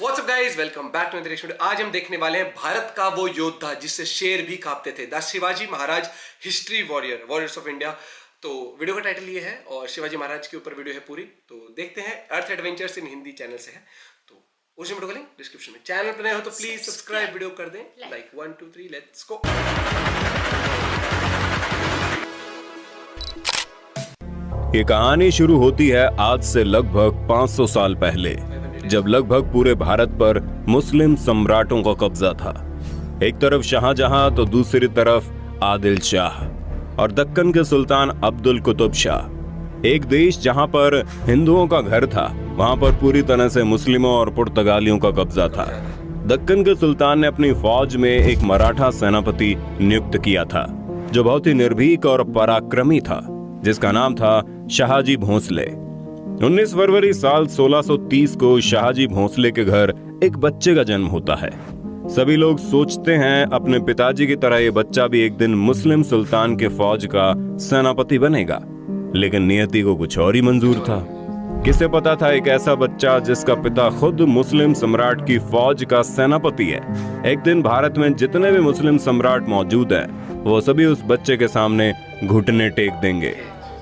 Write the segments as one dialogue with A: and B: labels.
A: What's up guys, welcome back to video. आज हम देखने वाले हैं भारत का वो योद्धा जिससे शेर भी कांपते थे, the Shivaji Maharaj history warrior, warriors of India. तो वीडियो का टाइटल ये है और शिवाजी महाराज के ऊपर वीडियो है पूरी। तो देखते हैं, अर्थ एडवेंचर्स इन हिंदी चैनल से है, तो उस वीडियो का लिंक डिस्क्रिप्शन में। चैनल पर नए हो तो प्लीज सब्सक्राइब, वीडियो कर दें लाइक 1 2 3 लेट्स गो।
B: ये कहानी शुरू होती है आज से लगभग 500 साल पहले, जब लगभग पूरे भारत पर मुस्लिम सम्राटों का कब्जा था। एक तरफ शाहजहां तो दूसरी तरफ आदिल शाह और दक्कन के सुल्तान अब्दुल कुतुब शाह। एक देश जहां पर हिंदुओं का घर था, वहां पर पूरी तरह से मुस्लिमों और पुर्तगालियों का कब्जा था। दक्कन के सुल्तान ने अपनी फौज में एक मराठा सेनापति नियुक्त किया था, जो बहुत ही निर्भीक और पराक्रमी था, जिसका नाम था शाहजी भोंसले। 19 फरवरी साल 1630 को शाहजी भोंसले के घर एक बच्चे का जन्म होता है। सभी लोग सोचते हैं अपने पिताजी की तरह ये बच्चा भी एक दिन मुस्लिम सुल्तान के फौज का सेनापति बनेगा, लेकिन नियति को कुछ और ही मंजूर था। किसे पता था एक ऐसा बच्चा जिसका पिता खुद मुस्लिम सम्राट की फौज का सेनापति है, एक दिन भारत में जितने भी मुस्लिम सम्राट मौजूद हैं, वो सभी उस बच्चे के सामने घुटने टेक देंगे।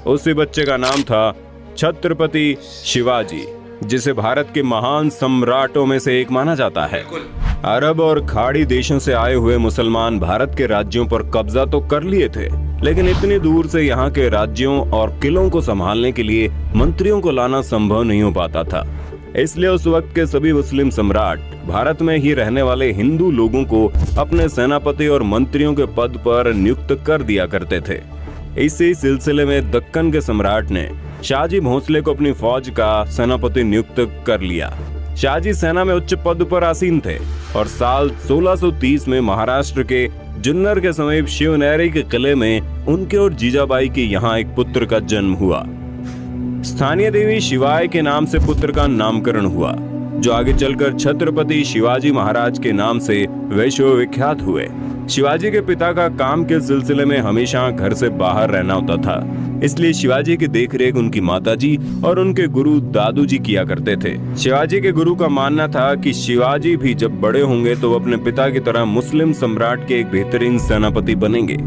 B: उसी बच्चे का नाम था छत्रपति शिवाजी, जिसे भारत के महान सम्राटों में से एक माना जाता है। अरब और खाड़ी देशों से आए हुए मुसलमान भारत के राज्यों पर कब्जा तो कर लिए थे, लेकिन इतनी दूर से यहाँ के राज्यों और किलों को संभालने के लिए मंत्रियों को लाना संभव नहीं हो पाता था। इसलिए उस वक्त के सभी मुस्लिम सम्राट भारत में ही रहने वाले हिंदू लोगों को अपने सेनापति और मंत्रियों के पद पर नियुक्त कर दिया करते थे। इसी सिलसिले में दक्कन के सम्राट ने शाहजी भोंसले को अपनी फौज का सेनापति नियुक्त कर लिया। शाहजी सेना में उच्च पद पर आसीन थे और साल 1630 में महाराष्ट्र के जुन्नर के समीप शिवनेरी के किले में उनके और जीजाबाई के यहाँ एक पुत्र का जन्म हुआ। स्थानीय देवी शिवाय के नाम से पुत्र का नामकरण हुआ, जो आगे चलकर छत्रपति शिवाजी महाराज के नाम से विश्वविख्यात हुए। शिवाजी के पिता का काम के सिलसिले में हमेशा घर से बाहर रहना होता था, इसलिए शिवाजी की देखरेख उनकी माताजी और उनके गुरु दादू जी किया करते थे। शिवाजी के गुरु का मानना था कि शिवाजी भी जब बड़े होंगे तो वो अपने पिता की तरह मुस्लिम सम्राट के एक बेहतरीन सेनापति बनेंगे।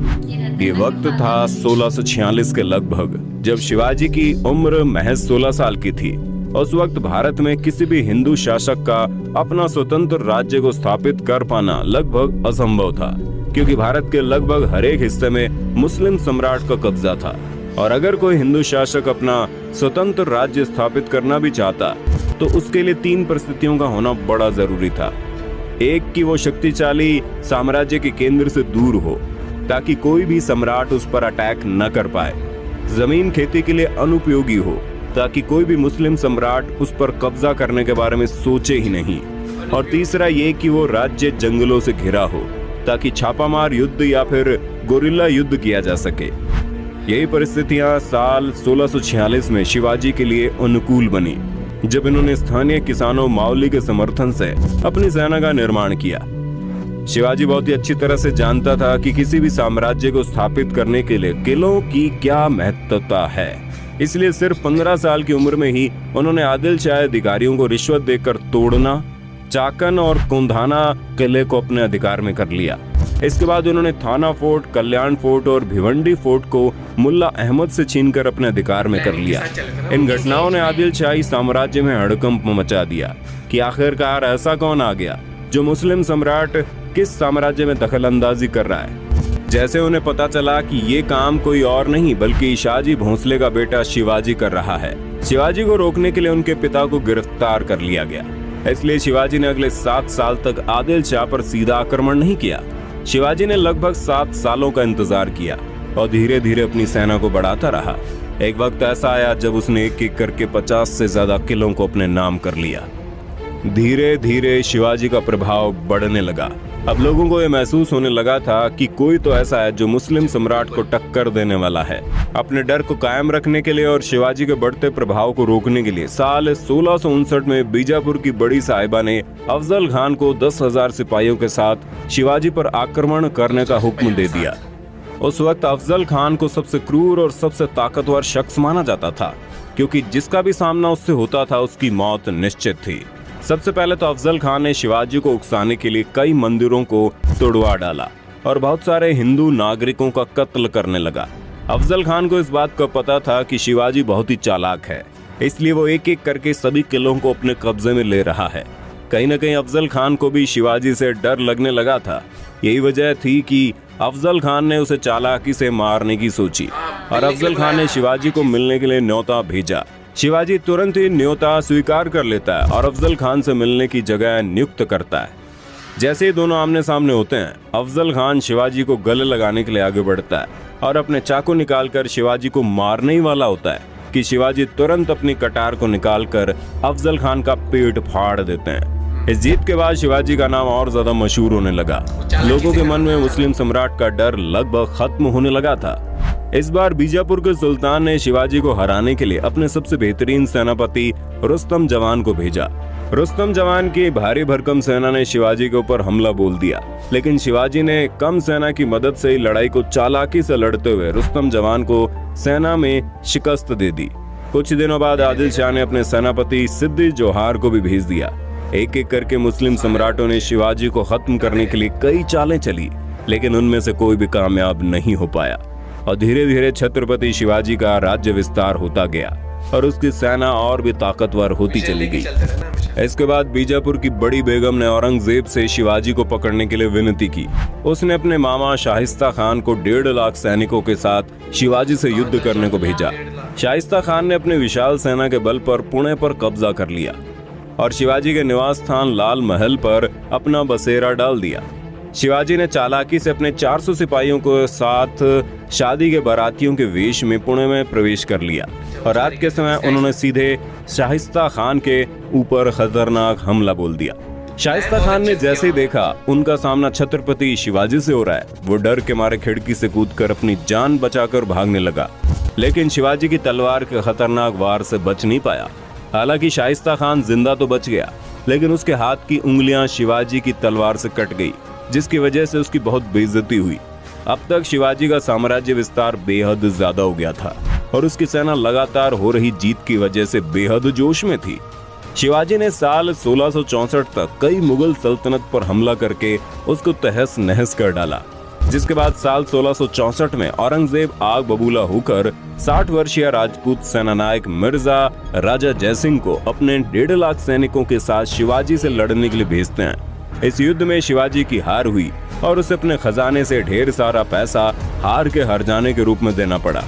B: ये वक्त था 1646 के लगभग, जब शिवाजी की उम्र महज 16 साल की थी। उस वक्त भारत में किसी भी हिंदू शासक का अपना स्वतंत्र राज्य को स्थापित कर पाना लगभग असंभव था, क्योंकि भारत के लगभग हर एक हिस्से में मुस्लिम सम्राट का कब्जा था। और अगर कोई हिंदू शासक अपना स्वतंत्र राज्य स्थापित करना भी चाहता तो उसके लिए 3 परिस्थितियों का होना बड़ा जरूरी था। एक, कि वो शक्तिशाली साम्राज्य के केंद्र से दूर हो, ताकि कोई भी सम्राट उस पर अटैक न कर पाए। जमीन खेती के लिए अनुपयोगी हो, ताकि कोई भी मुस्लिम सम्राट उस पर कब्जा करने के बारे में सोचे ही नहीं। और तीसरा ये कि वो राज्य जंगलों से घिरा हो, ताकि छापामार युद्ध या फिर गोरिल्ला युद्ध किया जा सके। यही परिस्थितियां साल 1646 में शिवाजी के लिए अनुकूल बनी, जब इन्होंने स्थानीय किसानों मावली के समर्थन से अपनी सेना का निर्माण किया। शिवाजी बहुत ही अच्छी तरह से जानता था कि किसी भी साम्राज्य को स्थापित करने के लिए किलों की क्या महत्वता है, इसलिए सिर्फ 15 साल की उम्र में ही उन्होंने आदिल शाह अधिकारियों को रिश्वत देकर तोड़ना, चाकन और कुंधाना किले को अपने अधिकार में कर लिया। इसके बाद उन्होंने थाना फोर्ट, कल्याण फोर्ट और भिवंडी फोर्ट को मुल्ला अहमद से छीनकर अपने अधिकार में कर लिया। इन घटनाओं ने आदिल शाही साम्राज्य में हड़कंप मचा दिया कि आखिरकार ऐसा कौन आ गया जो मुस्लिम सम्राट किस साम्राज्य में दखल अंदाजी कर रहा है। जैसे उन्हें पता चला कि ये काम कोई और नहीं बल्कि शाहजी भोंसले का बेटा शिवाजी कर रहा है, शिवाजी को रोकने के लिए उनके पिता को गिरफ्तार कर लिया गया। इसलिए शिवाजी ने अगले 7 साल तक आदिल शाह पर सीधा आक्रमण नहीं किया। शिवाजी ने लगभग 7 सालों का इंतजार किया और धीरे धीरे अपनी सेना को बढ़ाता रहा। एक वक्त ऐसा आया जब उसने एक एक करके 50 से ज्यादा किलों को अपने नाम कर लिया। धीरे धीरे शिवाजी का प्रभाव बढ़ने लगा। अब लोगों को यह महसूस होने लगा था कि कोई तो ऐसा है जो मुस्लिम सम्राट को टक्कर देने वाला है। अपने डर को कायम रखने के लिए और शिवाजी के बढ़ते प्रभाव को रोकने के लिए साल 1659 में बीजापुर की बड़ी साहिबा ने अफजल खान को 10,000 सिपाहियों के साथ शिवाजी पर आक्रमण करने का हुक्म दे दिया। उस वक्त अफजल खान को सबसे क्रूर और सबसे ताकतवर शख्स माना जाता था, क्योंकि जिसका भी सामना उससे होता था उसकी मौत निश्चित थी। सबसे पहले तो अफजल खान ने शिवाजी को उकसाने के लिए कई मंदिरों को तोड़वा डाला और बहुत सारे हिंदू नागरिकों का कत्ल करने लगा। अफजल खान को इस बात का पता था कि शिवाजी बहुत ही चालाक है, इसलिए वो एक एक करके सभी किलों को अपने कब्जे में ले रहा है। कहीं न कहीं अफजल खान को भी शिवाजी से डर लगने लगा था। यही वजह थी कि अफजल खान ने उसे चालाकी से मारने की सोची और अफजल खान ने शिवाजी को मिलने के लिए न्योता भेजा। शिवाजी तुरंत ही न्योता स्वीकार कर लेता है और अफजल खान से मिलने की जगह नियुक्त करता है। जैसे ही दोनों आमने सामने होते हैं, अफजल खान शिवाजी को गले लगाने के लिए आगे बढ़ता है और अपने चाकू निकालकर शिवाजी को मारने ही वाला होता है कि शिवाजी तुरंत अपनी कटार को निकालकर अफजल खान का पेट फाड़ देते हैं। इस जीत के बाद शिवाजी का नाम और ज्यादा मशहूर होने लगा। लोगों के मन में मुस्लिम सम्राट का डर लगभग खत्म होने लगा था। इस बार बीजापुर के सुल्तान ने शिवाजी को हराने के लिए अपने सबसे बेहतरीन सेनापति रुस्तम जवान को भेजा। रुस्तम जवान की भारी भरकम सेना ने शिवाजी के ऊपर हमला बोल दिया, लेकिन शिवाजी ने कम सेना की मदद से ही लड़ाई को चालाकी से लड़ते हुए रुस्तम जवान को सेना में शिकस्त दे दी। कुछ दिनों बाद आदिल शाह ने अपने सेनापति सिद्दी जोहार को भी भेज दिया। एक एक करके मुस्लिम सम्राटों ने शिवाजी को खत्म करने के लिए कई चालें चली, लेकिन उनमें से कोई भी कामयाब नहीं हो पाया और धीरे धीरे छत्रपति शिवाजी का राज्य विस्तार होता गया और उसकी सेना और भी ताकतवर होती चली गई। इसके बाद बीजापुर की बड़ी बेगम ने औरंगजेब से शिवाजी को पकड़ने के लिए विनती की। उसने अपने मामा शाहिस्ता खान को 1.5 लाख सैनिकों के साथ शिवाजी से युद्ध करने को भेजा। शाहिस्ता खान ने अपने विशाल सेना के बल पर पुणे पर कब्जा कर लिया और शिवाजी के निवास स्थान लाल महल पर अपना बसेरा डाल दिया। शिवाजी ने चालाकी से अपने 400 सिपाहियों को साथ शादी के बारातियों के वेश में पुणे में प्रवेश कर लिया और रात के समय उन्होंने सीधे शाहिस्ता खान के ऊपर खतरनाक हमला बोल दिया। शाहिस्ता खान ने जैसे ही देखा उनका सामना छत्रपति शिवाजी से हो रहा है, वो डर के मारे खिड़की से कूदकर अपनी जान बचाकर भागने लगा, लेकिन शिवाजी की तलवार के खतरनाक वार से बच नहीं पाया। हालांकि शाहिस्ता खान जिंदा तो बच गया, लेकिन उसके हाथ की उंगलियां शिवाजी की तलवार से कट गई, जिसकी वजह से उसकी बहुत बेइज्जती हुई। अब तक शिवाजी का साम्राज्य विस्तार बेहद ज्यादा हो गया था और उसकी सेना लगातार हो रही जीत की वजह से बेहद जोश में थी। शिवाजी ने साल 1664 तक कई मुगल सल्तनत पर हमला करके उसको तहस नहस कर डाला, जिसके बाद साल 1664 में औरंगजेब आग बबूला होकर 60 वर्षीय राजपूत सेनानायक मिर्जा राजा जयसिंह को अपने 1.5 लाख सैनिकों के साथ शिवाजी से लड़ने के लिए भेजते हैं। इस युद्ध में शिवाजी की हार हुई और उसे अपने खजाने से ढेर सारा पैसा हार के हर जाने के रूप में देना पड़ा।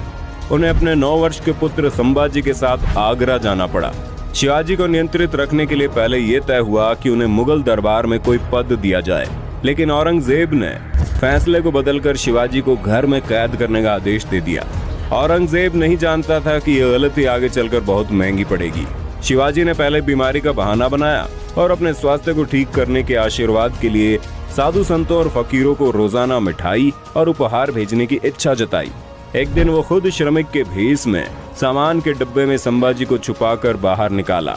B: उन्हें अपने 9 वर्ष के पुत्र संभाजी के साथ आगरा जाना पड़ा। शिवाजी को नियंत्रित रखने के लिए पहले यह तय हुआ कि उन्हें मुगल दरबार में कोई पद दिया जाए, लेकिन औरंगजेब ने फैसले को बदलकर शिवाजी को घर में कैद करने का आदेश दे दिया। औरंगजेब नहीं जानता था कि यह गलती आगे चलकर बहुत महंगी पड़ेगी। शिवाजी ने पहले बीमारी का बहाना बनाया और अपने स्वास्थ्य को ठीक करने के आशीर्वाद के लिए साधु संतों और फकीरों को रोजाना मिठाई और उपहार भेजने की इच्छा जताई। एक दिन वो खुद श्रमिक के भेष में सामान के डब्बे में संभाजी को छुपाकर बाहर निकाला।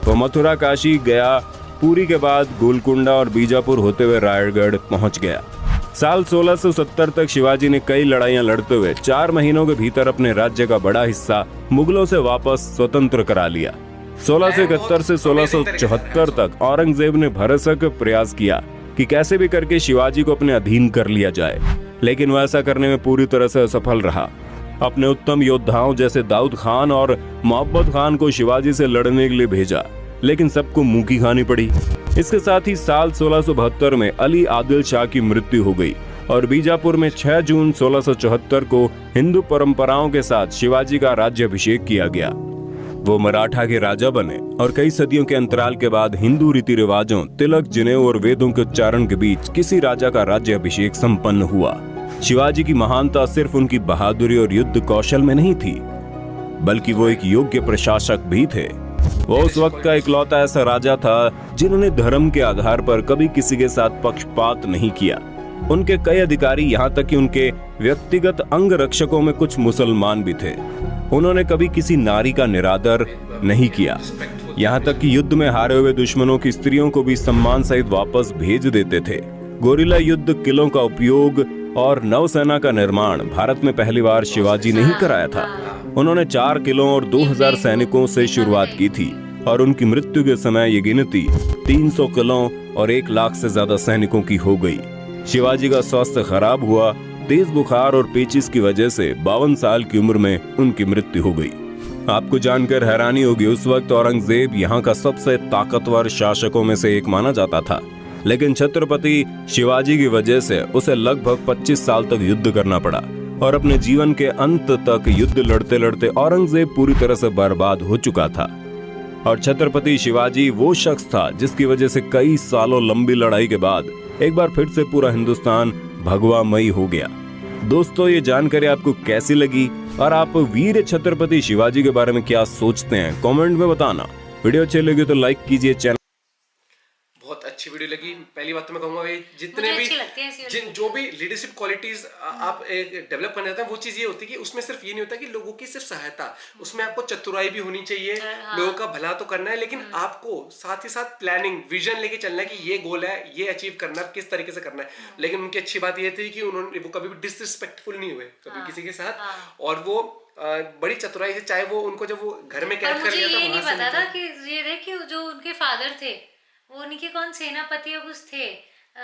B: वो मथुरा, काशी गया, पुरी के बाद गोलकुंडा और बीजापुर होते हुए रायगढ़ पहुंच गया। साल 1670 तक शिवाजी ने कई लड़ाइयां लड़ते हुए 4 महीनों के भीतर अपने राज्य का बड़ा हिस्सा मुगलों से वापस स्वतंत्र करा लिया। 1671 से 1674 तक औरंगजेब ने भरसक प्रयास किया कि कैसे भी करके शिवाजी को अपने अधीन कर लिया जाए, लेकिन वह ऐसा करने में पूरी तरह से असफल रहा। अपने उत्तम योद्धाओं जैसे दाऊद खान और मोहब्बत खान को शिवाजी से लड़ने के लिए भेजा, लेकिन सबको मुंह की खानी पड़ी। इसके साथ ही साल 1672 में अली आदिल शाह की मृत्यु हो गई और बीजापुर में 6 जून 1674 को हिंदू परंपराओं के साथ शिवाजी का राज्याभिषेक किया गया। वो मराठा के राजा बने और कई सदियों के अंतराल के बाद हिंदू रीति रिवाजों, तिलक, जनेऊ और वेदों के उच्चारण के बीच किसी राजा का राज्याभिषेक संपन्न हुआ। शिवाजी की महानता सिर्फ उनकी बहादुरी और युद्ध कौशल में नहीं थी, बल्कि वो एक योग्य प्रशासक भी थे। वो उस वक्त का इकलौता ऐसा राजा था जिन्होंने धर्म के आधार पर कभी किसी के साथ पक्षपात नहीं किया। उनके कई अधिकारी, यहाँ तक कि उनके व्यक्तिगत अंग रक्षकों में कुछ मुसलमान भी थे। उन्होंने कभी किसी नारी का निरादर नहीं किया, यहाँ तक कि युद्ध में हारे हुए दुश्मनों की स्त्रियों को भी सम्मान सहित वापस भेज देते थे। गोरिल्ला युद्ध, किलों का उपयोग और नौसेना का निर्माण भारत में पहली बार शिवाजी ने ही कराया था। उन्होंने 4 किलों और 2000 सैनिकों से शुरुआत की थी और उनकी मृत्यु के समय ये गिनती 300 किलों और 1 लाख से ज्यादा सैनिकों की हो गई। शिवाजी का स्वास्थ्य खराब हुआ। तेज बुखार और पेचिस की वजह से 52 साल की उम्र में उनकी मृत्यु हो गई। आपको जानकर हैरानी होगी, उस वक्त औरंगजेब यहाँ का सबसे ताकतवर शासकों में से एक माना जाता था, लेकिन छत्रपति शिवाजी की वजह से उसे लगभग 25 साल तक युद्ध करना पड़ा और अपने जीवन के अंत तक युद्ध लड़ते लड़ते औरंगजेब पूरी तरह से बर्बाद हो चुका था। और छत्रपति शिवाजी वो शख्स था जिसकी वजह से कई सालों लंबी लड़ाई के बाद एक बार फिर से पूरा हिंदुस्तान भगवामयी हो गया। दोस्तों, ये जानकारी आपको कैसी लगी और आप वीर छत्रपति शिवाजी के बारे में क्या सोचते हैं, कमेंट में बताना। वीडियो अच्छी लगी तो लाइक कीजिए, चैनल
A: बहुत अच्छी वीडियो लगी। पहली बात तो मैं कहूंगा जितने भी जो भी लीडरशिप क्वालिटीज आप डेवलप करना चाहते हैं, वो चीज ये होती है कि उसमें सिर्फ ये नहीं होता कि लोगों की सिर्फ सहायता, उसमें आपको चतुराई भी होनी चाहिए। लोगों का भला तो करना है, लेकिन आपको साथ ही साथ प्लानिंग, विजन लेके चलना है कि ये गोल है, ये अचीव करना है, किस तरीके से करना है। लेकिन उनकी अच्छी बात ये थी कि उन्होंने वो कभी भी डिसरिस्पेक्टफुल नहीं हुए कभी किसी के साथ, और वो बड़ी चतुराई से, चाहे वो उनको जब वो घर में कैद कर लिया था,
C: ये नहीं पता था कि ये देखिए जो उनके फादर थे वो उनके कौन सेनापति या कुछ थे,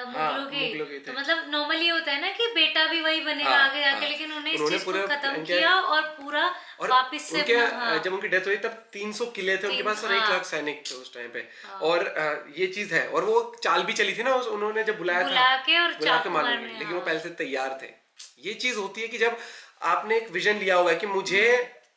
C: मुगलों के। तो मतलब नॉर्मली होता है ना कि बेटा भी वही बनेगा आगे जाके, लेकिन उन्होंने इस चीज को खत्म किया और पूरा वापस से
A: जब उनकी डेथ हुई तब 300 किले थे उनके पास और 1 लाख सैनिक थे उस टाइम पे। और ये चीज है, और वो चाल भी चली थी ना, उन्होंने जब बुला के मारने, लेकिन वो पहले से तैयार थे। ये चीज होती है कि जब आपने एक विजन लिया हुआ है कि मुझे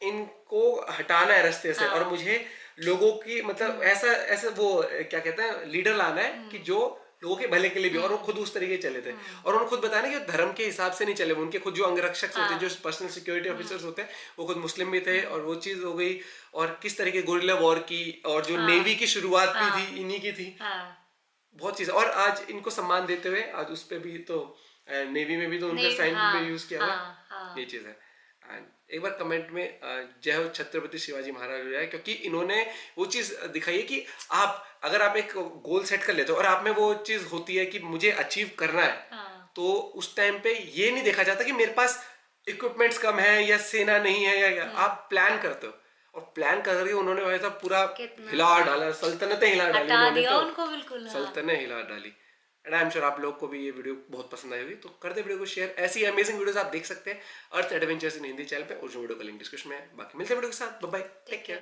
A: इनको हटाना है रास्ते से, और मुझे लोगों की मतलब ऐसा वो क्या कहते हैं, लीडर लाना है कि जो लोगों के भले के लिए भी, और वो खुद उस तरीके चले थे। और उन्होंने खुद बताया ना कि धर्म के हिसाब से नहीं चले, उनके खुद जो अंगरक्षक होते हैं, जो पर्सनल सिक्योरिटी ऑफिसर्स होते हैं, वो खुद मुस्लिम भी थे। और वो चीज हो गई, और किस तरीके गोरिल्ला वॉर की और जो नेवी की शुरुआत भी थी इन्हीं की थी। बहुत चीज, और आज इनको सम्मान देते हुए आज उस पे भी तो नेवी में भी तो उनका साइन भी यूज किया हुआ, ये चीज है। एंड एक बार कमेंट में जय हो छत्रपति शिवाजी महाराज हो जाए, क्योंकि इन्होंने वो चीज दिखाई है कि अगर आप एक गोल सेट कर लेते हो और आप में वो चीज होती है कि मुझे अचीव करना है, तो उस टाइम पे ये नहीं देखा जाता कि मेरे पास इक्विपमेंट्स कम है या सेना नहीं है, या आप प्लान करते हो। और प्लान करके उन्होंने वैसा पूरा हिला डाला, सल्तनतें हिला डाली उन्होंने, सल्तनतें हिला डाली। एंड आई एम श्योर आप लोग को भी ये वीडियो बहुत पसंद आई होगी, तो कर दे वीडियो को शेयर। ऐसी अमेजिंग वीडियोस आप देख सकते हैं अर्थ एडवेंचर्स इन हिंदी चैनल पे, और जो वीडियो का लिंक डिस्क्रिप्शन में है। बाकी मिलते हैं वीडियो के साथ, बाय बाय, टेक केयर।